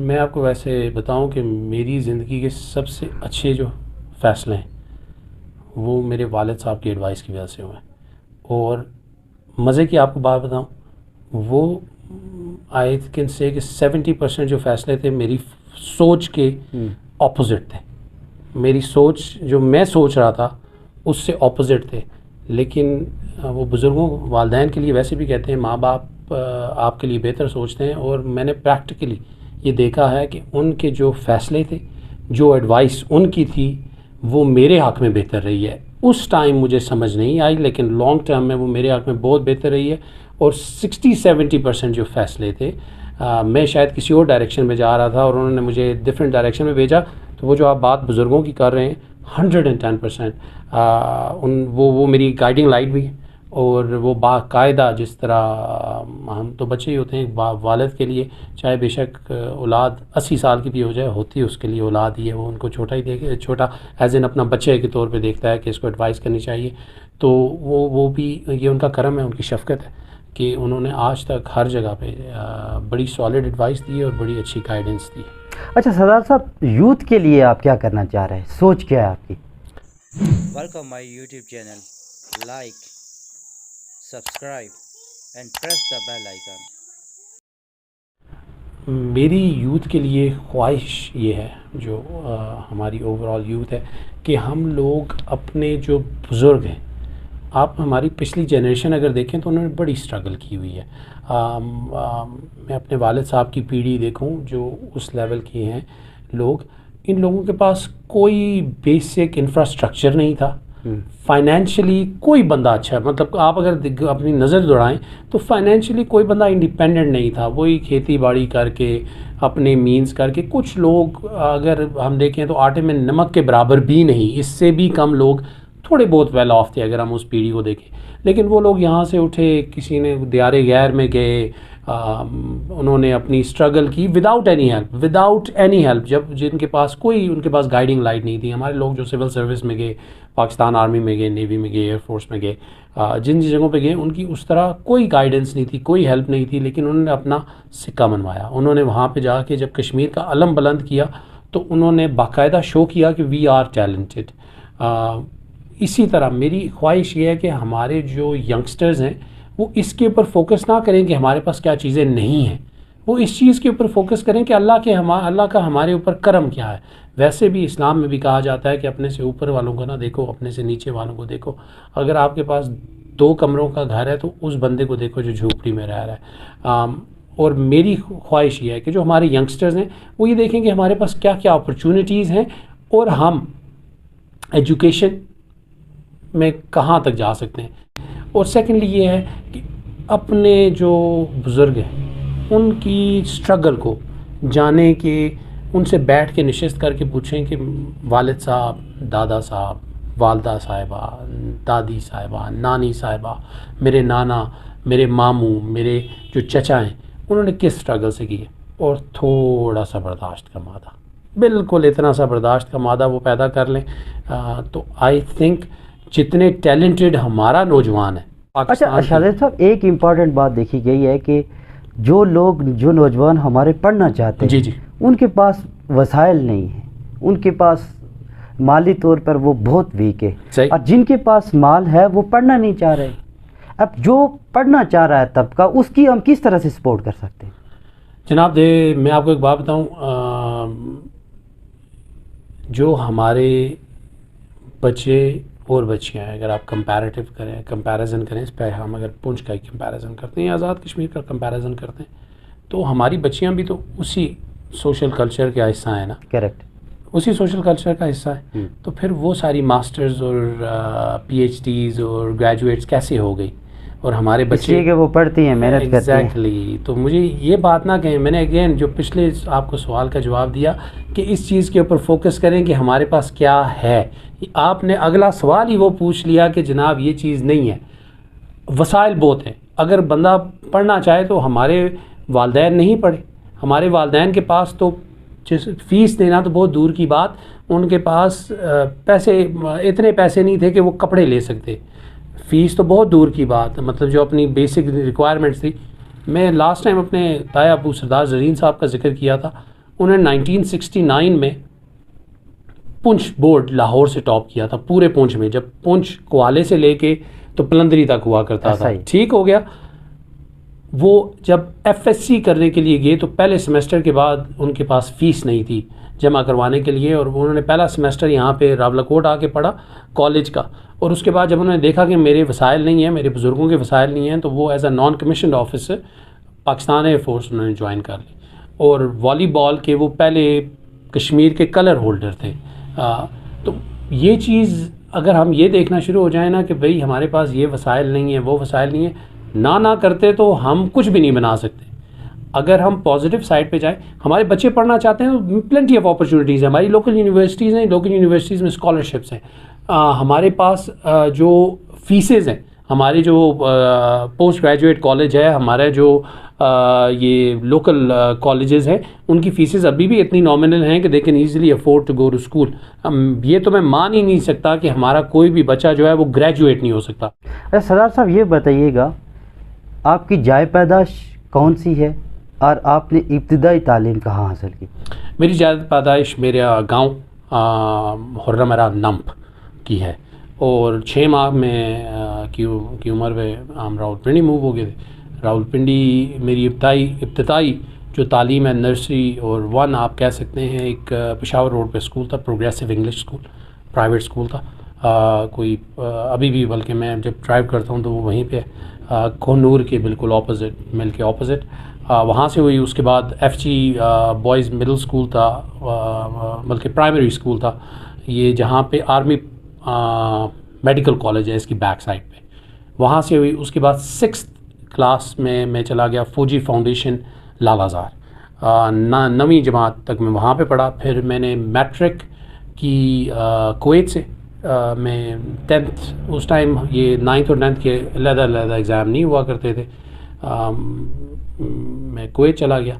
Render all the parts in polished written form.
मैं आपको वैसे बताऊं कि मेरी ज़िंदगी के सबसे अच्छे जो फ़ैसले हैं वो मेरे वालिद साहब की एडवाइस की वजह से हुए हैं। और मज़े की आपको बात बताऊं, वो आई कैन से कि 70% जो फ़ैसले थे मेरी सोच के ऑपोजिट थे। मेरी सोच जो मैं सोच रहा था उससे ऑपोजिट थे। लेकिन वो बुज़ुर्गों वालिदैन के लिए वैसे भी कहते हैं माँ बाप आपके लिए बेहतर सोचते हैं। और मैंने प्रैक्टिकली ये देखा है कि उनके जो फ़ैसले थे, जो एडवाइस उनकी थी, वो मेरे हक़ में बेहतर रही है। उस टाइम मुझे समझ नहीं आई, लेकिन लॉन्ग टर्म में वो मेरे हक़ में बहुत बेहतर रही है। और 60-70% जो फ़ैसले थे, मैं शायद किसी और डायरेक्शन में जा रहा था और उन्होंने मुझे डिफरेंट डायरेक्शन में भेजा। तो वो जो आप बात बुज़ुर्गों की कर रहे हैं, 110% वो मेरी गाइडिंग लाइट भी है। और वो बाकायदा जिस तरह हम तो बच्चे ही होते हैं, वालिद के लिए चाहे बेशक औलाद 80 साल की भी हो जाए, होती है उसके लिए औलाद ही है। वो उनको छोटा ही देखे, छोटा एज इन अपना बच्चे के तौर पे देखता है कि इसको एडवाइस करनी चाहिए। तो वो भी ये उनका करम है, उनकी शफ़क़त है कि उन्होंने आज तक हर जगह पे बड़ी सॉलिड एडवाइस दी है और बड़ी अच्छी गाइडेंस दी। अच्छा सरदार साहब, यूथ के लिए आप क्या करना चाह रहे हैं, सोच क्या है आपकी? Welcome my YouTube channel. Like, subscribe and press the bell icon. मेरी यूथ के लिए ख्वाहिश ये है, जो हमारी ओवरऑल यूथ है, कि हम लोग अपने जो बुज़ुर्ग हैं, आप हमारी पिछली जनरेशन अगर देखें तो उन्होंने बड़ी स्ट्रगल की हुई है। मैं अपने वालिद साहब की पीढ़ी देखूं जो उस लेवल के हैं लोग, इन लोगों के पास कोई बेसिक इंफ्रास्ट्रक्चर नहीं था। फाइनेंशियली कोई बंदा अच्छा, मतलब आप अगर अपनी नज़र दौड़ाएं तो फाइनेंशियली कोई बंदा इंडिपेंडेंट नहीं था। वही खेती बाड़ी करके अपने मींस करके, कुछ लोग अगर हम देखें तो आटे में नमक के बराबर भी नहीं, इससे भी कम लोग थोड़े बहुत वेल ऑफ थे अगर हम उस पीढ़ी को देखें। लेकिन वो लोग यहाँ से उठे, किसी ने दियारे गैर में गए, उन्होंने अपनी स्ट्रगल की विदाउट एनी हेल्प। जब जिनके पास कोई उनके पास गाइडिंग लाइट नहीं थी। हमारे लोग जो सिविल सर्विस में गए, पाकिस्तान आर्मी में गए, नेवी में गए, एयरफोर्स में गए, जिन जगहों पे गए, उनकी उस तरह कोई गाइडेंस नहीं थी, कोई हेल्प नहीं थी। लेकिन उन्होंने अपना सिक्का मनवाया। उन्होंने वहाँ पे जाके जब कश्मीर का अलम बुलंद किया तो उन्होंने बाकायदा शो किया कि वी आर टैलेंटेड। इसी तरह मेरी ख्वाहिश ये है कि हमारे जो यंगस्टर्स हैं वो इसके ऊपर फोकस ना करें कि हमारे पास क्या चीज़ें नहीं हैं, वो इस चीज़ के ऊपर फोकस करें कि अल्लाह का हमारे ऊपर करम क्या है। वैसे भी इस्लाम में भी कहा जाता है कि अपने से ऊपर वालों को ना देखो, अपने से नीचे वालों को देखो। अगर आपके पास 2 कमरों का घर है तो उस बंदे को देखो जो झोपड़ी में रह रहा है। और मेरी ख्वाहिश ये है कि जो हमारे यंगस्टर्स हैं वो ये देखें कि हमारे पास क्या क्या अपॉर्चुनिटीज़ हैं और हम एजुकेशन में कहाँ तक जा सकते हैं। और सेकेंडली ये है कि अपने जो बुज़ुर्ग हैं उनकी स्ट्रगल को जाने के, उनसे बैठ के नशिस्त करके पूछें कि वालिद साहब, दादा साहब, वालदा साहिबा, दादी साहिबा, नानी साहिबा, मेरे नाना, मेरे मामू, मेरे जो चचा हैं, उन्होंने किस स्ट्रगल से की है। और थोड़ा सा बर्दाश्त का मादा, बिल्कुल इतना सा बर्दाश्त का मादा वो पैदा कर लें तो आई थिंक जितने टैलेंटेड हमारा नौजवान है। अच्छा शाहिद साहब, एक इम्पॉर्टेंट बात देखी गई है कि जो नौजवान हमारे पढ़ना चाहते हैं, जी जी, उनके पास वसाइल नहीं है, उनके पास माली तौर पर वो बहुत वीक है। और जिनके पास माल है वो पढ़ना नहीं चाह रहे। अब जो पढ़ना चाह रहा है तबका, उसकी हम किस तरह से सपोर्ट कर सकते हैं? जनाब मैं आपको एक बात बताऊं, जो हमारे बच्चे और बच्चियाँ हैं, अगर आप कंपैरिजन करें, इस पर हम अगर पुंछ का कंपैरिजन करते हैं, आज़ाद कश्मीर का कंपैरिजन करते हैं, तो हमारी बच्चियाँ भी तो उसी सोशल कल्चर का हिस्सा है ना। करेक्ट, उसी सोशल कल्चर का हिस्सा है। तो फिर वो सारी मास्टर्स और PhDs और ग्रेजुएट्स कैसे हो गई, और हमारे बच्चे कि वो पढ़ती हैं, मेहनत करती हैं। एग्जैक्टली। तो मुझे ये बात ना कहें, मैंने अगेन जो पिछले आपको सवाल का जवाब दिया कि इस चीज़ के ऊपर फोकस करें कि हमारे पास क्या है। आपने अगला सवाल ही वो पूछ लिया कि जनाब ये चीज़ नहीं है। वसाइल बहुत हैं, अगर बंदा पढ़ना चाहे तो हमारे वालदैन नहीं पढ़े। हमारे वालदैन के पास तो फ़ीस देना तो बहुत दूर की बात, उनके पास इतने पैसे नहीं थे कि वो कपड़े ले सकते। फ़ीस तो बहुत दूर की बात, मतलब जो अपनी बेसिक रिक्वायरमेंट्स थी। मैं लास्ट टाइम अपने ताया अबू सरदार ज़रीन साहब का जिक्र किया था, उन्होंने 1969 में पुंछ बोर्ड लाहौर से टॉप किया था पूरे पुंछ में, जब पुंछ कुआले से लेके तो पलंदरी तक हुआ करता था। ठीक हो गया। वो जब एफएससी करने के लिए गए तो पहले सेमेस्टर के बाद उनके पास फ़ीस नहीं थी जमा करवाने के लिए, और उन्होंने पहला सेमेस्टर यहाँ पे रावलाकोट आके पढ़ा कॉलेज का, और उसके बाद जब उन्होंने देखा कि मेरे वसाइल नहीं है, मेरे बुज़ुर्गों के वसाइल नहीं हैं, तो वो as a non commissioned officer Pakistan air force उन्होंने ज्वाइन कर ली, और वॉलीबॉल के वो पहले कश्मीर के कलर होल्डर थे। तो ये चीज़ अगर हम ये देखना शुरू हो जाए ना कि भाई हमारे पास ये वसाइल नहीं है, वो वसाइल नहीं है, ना करते तो हम कुछ भी नहीं बना सकते। अगर हम पॉजिटिव साइड पे जाएं, हमारे बच्चे पढ़ना चाहते हैं तो प्लेंटी ऑफ अपॉर्चुनिटीज़ है, हमारी लोकल यूनिवर्सिटीज़ हैं, लोकल यूनिवर्सिटीज़ में स्कॉलरशिप्स हैं, हमारे पास जो फीसेस हैं, हमारे जो पोस्ट ग्रेजुएट कॉलेज है, हमारे जो ये लोकल कॉलेजेस हैं, उनकी फ़ीसेस अभी भी इतनी नॉमिनल हैं कि they can easily afford to go to school. ये तो मैं मान ही नहीं सकता कि हमारा कोई भी बच्चा जो है वो ग्रेजुएट नहीं हो सकता। अच्छा सरदार साहब, ये बताइएगा आपकी जाए पैदाश कौन सी है और आपने इब्तिदाई तालीम कहाँ हासिल की? मेरी जाए पैदाइश मेरा गाँव हुर्रमरा नम्प की है, और 6 माह में की उम्र में हम रावलपिंडी मूव हो गए थे। रावलपिंडी मेरी इब्तिदाई जो तालीम है, नर्सरी और 1 आप कह सकते हैं, एक पेशावर रोड पे स्कूल था, progressive English school, private school था। अभी भी, बल्कि मैं जब ड्राइव करता हूँ तो वो वहीं पे कोहनूर के बिल्कुल ऑपोजिट, मिल के ऑपोजिट, वहाँ से हुई। उसके बाद FG बॉयज़ मिडिल स्कूल था, बल्कि प्राइमरी स्कूल था ये, जहाँ पे आर्मी मेडिकल कॉलेज है इसकी बैक साइड पे, वहाँ से हुई। उसके बाद 6th क्लास में मैं चला गया फौजी फाउंडेशन लालाजार, 9वीं जमात तक मैं वहाँ पे पढ़ा। फिर मैंने मैट्रिक की कुवैत से, मैं 10th, उस टाइम ये 9th और 10th के अलग-अलग एग्ज़ाम नहीं हुआ करते थे, मैं कुवैत चला गया।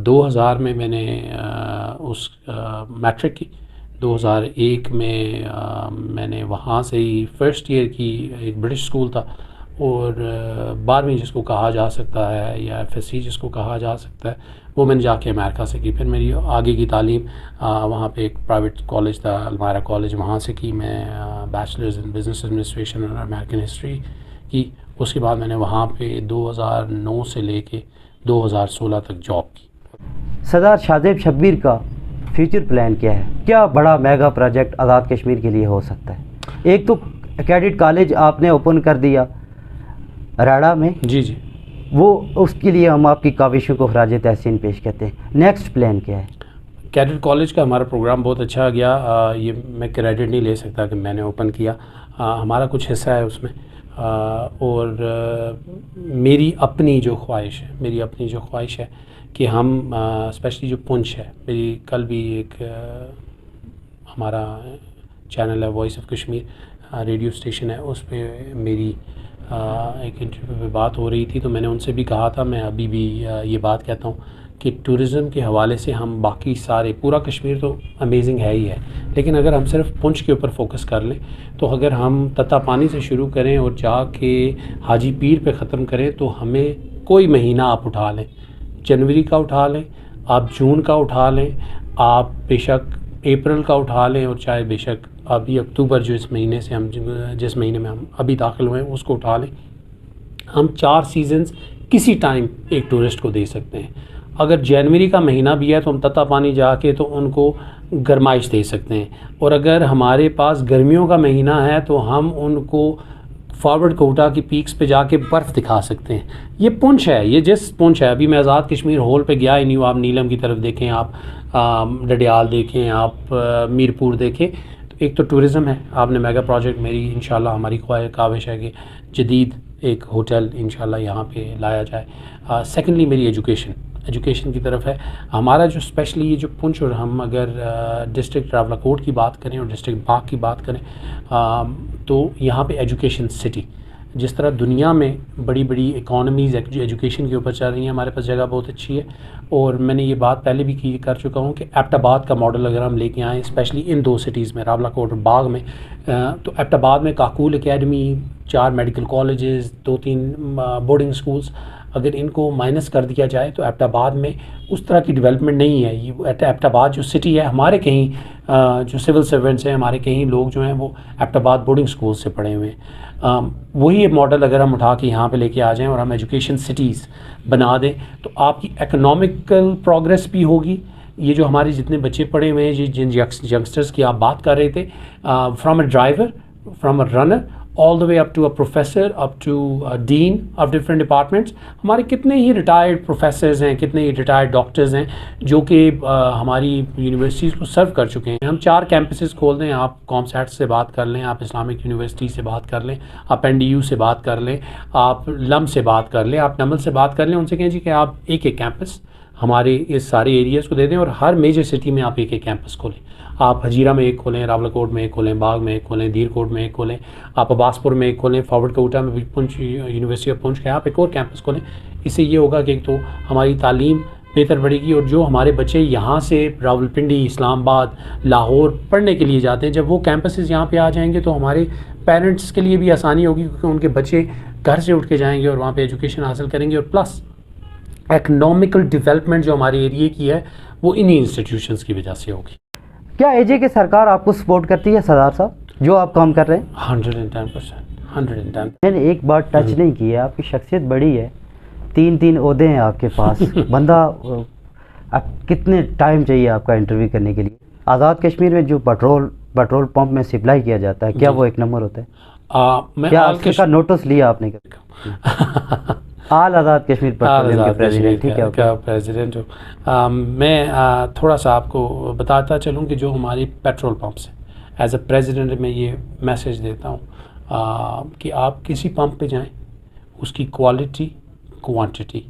2000 में मैंने उस मैट्रिक की, 2001 में मैंने वहाँ से ही फर्स्ट ईयर की, एक ब्रिटिश स्कूल था, और 12वीं जिसको कहा जा सकता है या FSC जिसको कहा जा सकता है, वो मैंने जाके अमेरिका से की। फिर मेरी आगे की तालीम वहाँ पे एक प्राइवेट कॉलेज था, अलमारा कॉलेज, वहाँ से की मैं बैचलर्स इन बिज़नेस एडमिनिस्ट्रेशन और अमेरिकन हिस्ट्री की। उसके बाद मैंने वहाँ पे 2009 से लेके 2016 तक जॉब की। सरदार शाहजेब शब्बीर का फ्यूचर प्लान क्या है? क्या बड़ा मेगा प्रोजेक्ट आज़ाद कश्मीर के लिए हो सकता है? एक तो कैडेट कॉलेज आपने ओपन कर दिया राड़ा में, जी, वो उसके लिए हम आपकी काविशों को खराज तहसीन पेश करते हैं। नेक्स्ट प्लान क्या है? कैडेट कॉलेज का हमारा प्रोग्राम बहुत अच्छा गया, ये मैं क्रेडिट नहीं ले सकता कि मैंने ओपन किया, हमारा कुछ हिस्सा है उसमें, और मेरी अपनी जो ख्वाहिश है कि हम स्पेशली जो पुंछ है, मेरी कल भी एक हमारा चैनल है voice of Kashmir radio station है, उस पर मेरी एक इंटरव्यू पे बात हो रही थी, तो मैंने उनसे भी कहा था, मैं अभी भी ये बात कहता हूँ कि टूरिज़म के हवाले से हम बाकी सारे, पूरा कश्मीर तो अमेजिंग है ही है, लेकिन अगर हम सिर्फ पुंछ के ऊपर फोकस कर लें, तो अगर हम तत्ता पानी से शुरू करें और जाके हाजी पीर पे ख़त्म करें, तो हमें कोई महीना आप उठा लें, जनवरी का उठा लें, आप जून का उठा लें, आप बेशक अप्रैल का उठा लें, और चाहे बेशक अभी अक्टूबर जो जिस महीने में हम अभी दाखिल हुए हैं उसको उठा लें, हम 4 सीज़न्स किसी टाइम एक टूरिस्ट को दे सकते हैं। अगर जनवरी का महीना भी है तो हम तत्ता पानी जाके तो उनको गरमाइश दे सकते हैं, और अगर हमारे पास गर्मियों का महीना है तो हम उनको फॉरवर्ड कोटा की पीक्स पे जाके बर्फ़ दिखा सकते हैं। ये पुंछ है, ये जिस पुंछ है, अभी मैं आज़ाद कश्मीर होल पे गया ही नहीं हूँ, आप नीलम की तरफ देखें, आप डडियाल देखें, आप मीरपुर देखें, तो एक तो टूरिज़म है, आपने मेगा प्रोजेक्ट, मेरी इंशाल्लाह हमारी काविश है कि जदीद एक होटल इंशाल्लाह यहाँ पे लाया जाए। सेकेंडली मेरी एजुकेशन की तरफ है हमारा जो स्पेशली ये जो पुंछ, और हम अगर डिस्ट्रिक्ट रावलाकोट की बात करें और डिस्ट्रिक्ट बाग की बात करें, तो यहाँ पे एजुकेशन सिटी, जिस तरह दुनिया में बड़ी बड़ी इकॉनमीज़ एजुकेशन के ऊपर चल रही हैं, हमारे पास जगह बहुत अच्छी है। और मैंने ये बात पहले भी कर चुका हूँ कि एबटाबाद का मॉडल अगर हम लेके आएँ, स्पेशली इन 2 सिटीज़ में, रावलाकोट और बाग में, तो एबटाबाद में Kakul academy, 4 medical colleges, 2-3 boarding schools, अगर इनको माइनस कर दिया जाए तो एबटाबाद में उस तरह की डेवलपमेंट नहीं है। ये एबटाबाद जो सिटी है, हमारे कहीं जो सिविल सर्वेंट्स हैं, हमारे कहीं लोग जो हैं वो एबटाबाद बोर्डिंग स्कूल से पढ़े हुए हैं। वही मॉडल अगर हम उठा के यहाँ पे लेके आ जाएं और हम एजुकेशन सिटीज़ बना दें तो आपकी इकोनॉमिकल प्रोग्रेस भी होगी। ये जो हमारे जितने बच्चे पढ़े हुए हैं, जिन यंगस्टर्स की आप बात कर रहे थे, from a driver, from a runner, all the way up to a professor, up to dean of different departments, हमारे कितने ही रिटायर्ड प्रोफेसर्स हैं, कितने ही रिटायर्ड डॉक्टर्स हैं जो कि हमारी यूनिवर्सिटीज़ को सर्व कर चुके हैं। हम 4 कैंपसेस खोल दें, आप कॉमसैट से बात कर लें, आप इस्लामिक यूनिवर्सिटी से बात कर लें, आप NDU से बात कर लें, आप लम से बात कर लें, आप नमल से बात कर लें, उनसे कहें जी कि आप एक कैंपस हमारे इस सारे एरियाज़ को दे दें और हर मेजर सिटी में आप एक कैंपस खोलें। आप हजीरा में एक खोलें, रावलकोट में एक खोलें, बाग में एक खोलें, धीरकोट में एक खोलें, आप अब्बासपुर में एक खोलें, फॉरवर्ड कोटा में भी पुंछ, यूनिवर्सिटी ऑफ पुंछ के आप एक और कैंपस खोलें। इससे ये होगा कि एक तो हमारी तालीम बेहतर बढ़ेगी और जो हमारे बच्चे यहाँ से रावलपिंडी, इस्लामाबाद, लाहौर पढ़ने के लिए जाते हैं, जब वो कैंपसेस यहाँ पे आ जाएंगे तो हमारे पेरेंट्स के लिए भी आसानी होगी क्योंकि उनके बच्चे घर से उठ के जाएंगे और वहाँ पे एजुकेशन हासिल करेंगे। और प्लस इकनॉमिकल डेवलपमेंट जो हमारे एरिया की है वो इन्हीं इंस्टीट्यूशंस की वजह से होगी। क्या AJ की सरकार आपको सपोर्ट करती है सरदार साहब, जो आप काम कर रहे हैं? 110%, 110। मैंने एक बार टच नहीं किया, आपकी शख्सियत बड़ी है, 3 ओहदे हैं आपके पास। बंदा अब कितने टाइम चाहिए आपका इंटरव्यू करने के लिए? आज़ाद कश्मीर में जो पेट्रोल पंप में सप्लाई किया जाता है, क्या वो एक नंबर होता है? क्या उसका नोटिस लिया आपने? आल आज़ाद कश्मीर पेट्रोलियम के प्रेसिडेंट, ठीक है, क्या प्रेसिडेंट हो। मैं थोड़ा सा आपको बताता चलूँ कि जो हमारी पेट्रोल पंप्स हैं, एज अ प्रेसिडेंट मैं ये मैसेज देता हूँ कि आप किसी पंप पे जाएं, उसकी क्वालिटी क्वांटिटी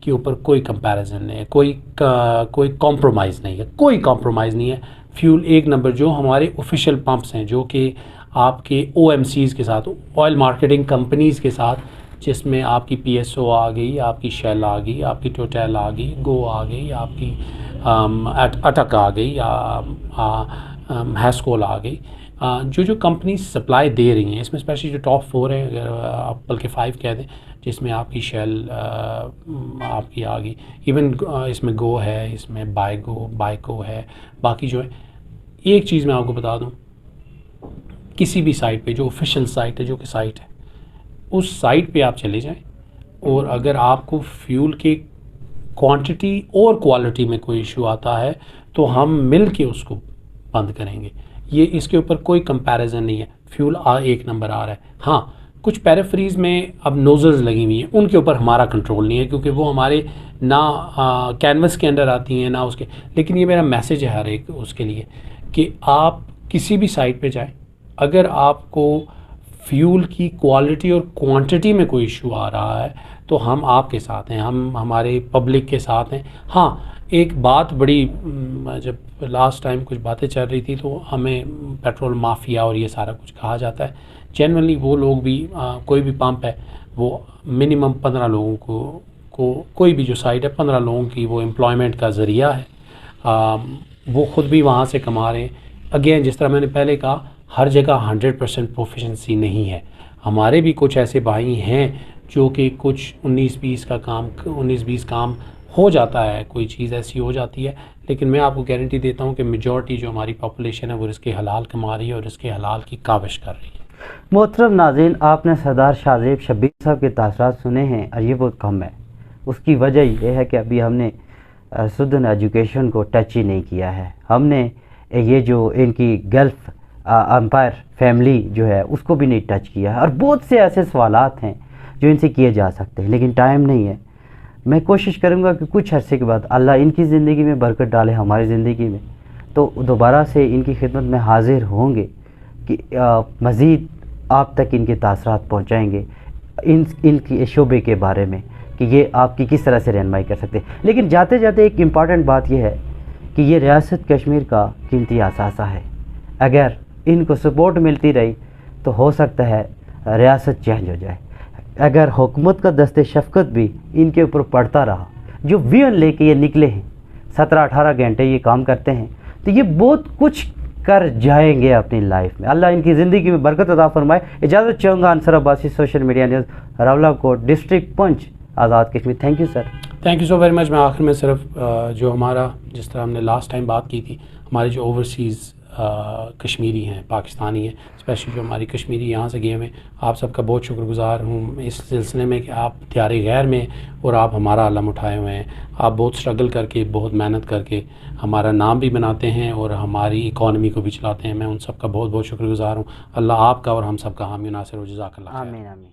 के ऊपर कोई कंपैरिजन नहीं है, कोई कॉम्प्रोमाइज़ नहीं है, कोई कॉम्प्रोमाइज़ नहीं है। फ्यूल एक नंबर। जो हमारे ऑफिशियल पंप्स हैं जो कि आपके OMCs के साथ, ऑयल मार्केटिंग कंपनीज़ के साथ, जिसमें आपकी PSO आ गई, आपकी शेल आ गई, आपकी टोटल आ गई, गो आ गई, आपकी अटक आ गई, हैस्कोल आ गई, जो कंपनी सप्लाई दे रही हैं, इसमें स्पेशली जो टॉप 4 है, अगर आप बल्कि 5 कह दें, जिसमें आपकी शेल आपकी आ गई, इवन इसमें गो है, इसमें बाइको है, बाकी जो है। एक चीज़ मैं आपको बता दूं, किसी भी साइट पे जो ऑफिशियल साइट है, जो कि साइट है, उस साइट पे आप चले जाएं और अगर आपको फ्यूल के क्वांटिटी और क्वालिटी में कोई इशू आता है तो हम मिल के उसको बंद करेंगे। ये इसके ऊपर कोई कंपैरिजन नहीं है। फ्यूल एक नंबर आ रहा है। हाँ, कुछ पेरिफेरीज में अब नोजल्स लगी हुई हैं, उनके ऊपर हमारा कंट्रोल नहीं है क्योंकि वो हमारे ना कैनवस के अंडर आती हैं ना उसके। लेकिन ये मेरा मैसेज है हर एक उसके लिए कि आप किसी भी साइट पे जाएं, अगर आपको फ्यूल की क्वालिटी और क्वांटिटी में कोई इशू आ रहा है तो हम आपके साथ हैं, हम हमारे पब्लिक के साथ हैं। हाँ, एक बात बड़ी, जब लास्ट टाइम कुछ बातें चल रही थी तो हमें पेट्रोल माफिया और ये सारा कुछ कहा जाता है। जनरली वो लोग भी कोई भी पंप है वो मिनिमम 15 लोगों को कोई भी जो साइट है 15 लोगों की वो एम्प्लॉयमेंट का ज़रिया है। वो ख़ुद भी वहाँ से कमा रहे हैं। अगेन, जिस तरह मैंने पहले कहा, हर जगह 100% प्रोफिशेंसी नहीं है। हमारे भी कुछ ऐसे भाई हैं जो कि कुछ 19-20 काम हो जाता है, कोई चीज़ ऐसी हो जाती है, लेकिन मैं आपको गारंटी देता हूँ कि मेजॉरिटी जो हमारी पॉपुलेशन है वो रिज़्क़ हलाल कमा रही है और रिज़्क़ हलाल की काविश कर रही है। मोहतरम नाज़रीन, आपने सरदार शाहज़ेब शब्बीर साहब के तासरात सुने हैं और ये बहुत कम है। उसकी वजह यह है कि अभी हमने सुदन एजुकेशन को टच ही नहीं किया है। हमने ये जो इनकी गल्फ़ एम्पायर फैमिली जो है उसको भी नहीं टच किया है और बहुत से ऐसे सवालात हैं जो इनसे किए जा सकते हैं, लेकिन टाइम नहीं है। मैं कोशिश करूँगा कि कुछ अरसे के बाद अल्लाह इनकी ज़िंदगी में बरकत डाले, हमारी ज़िंदगी में, तो दोबारा से इनकी खिदमत में हाजिर होंगे कि मज़ीद आप तक इनके तासरात पहुँचाएँगे इनकी शोबे के बारे में कि ये आपकी किस तरह से रहनुमाई कर सकते हैं। लेकिन जाते जाते एक इम्पॉर्टेंट बात यह है कि ये रियासत कश्मीर का कीमती असासा है। अगर इनको सपोर्ट मिलती रही तो हो सकता है रियासत चेंज हो जाए। अगर हुकूमत का दस्ते शफ़क़त भी इनके ऊपर पड़ता रहा, जो विजन लेके ये निकले हैं, 17-18 घंटे ये काम करते हैं, तो ये बहुत कुछ कर जाएंगे अपनी लाइफ में। अल्लाह इनकी ज़िंदगी में बरकत अता फरमाए। इजाज़त चाहूँगा। Ansar Abbasi, social media news, Rawalakot, district Poonch. Azad Kashmir. Thank you sir. Thank you so very much. मैं आखिर में सिर्फ जो हमारा, जिस तरह हमने लास्ट टाइम बात की थी, हमारे जो ओवरसीज़ कश्मीरी हैं, पाकिस्तानी हैं, स्पेशली जो हमारी कश्मीरी यहाँ से गए हुए, आप सबका बहुत शुक्रगुज़ार हूँ इस सिलसिले में कि आप दियारे गैर में और आप हमारा आलम उठाए हुए हैं। आप बहुत स्ट्रगल करके, बहुत मेहनत करके हमारा नाम भी बनाते हैं और हमारी इकॉनमी को भी चलाते हैं। मैं उन सब का बहुत बहुत शुक्रगुज़ार हूँ। अल्लाह आपका और हम सब का हामी नासिर व जज़ाकल्लाह। आमीन आमीन।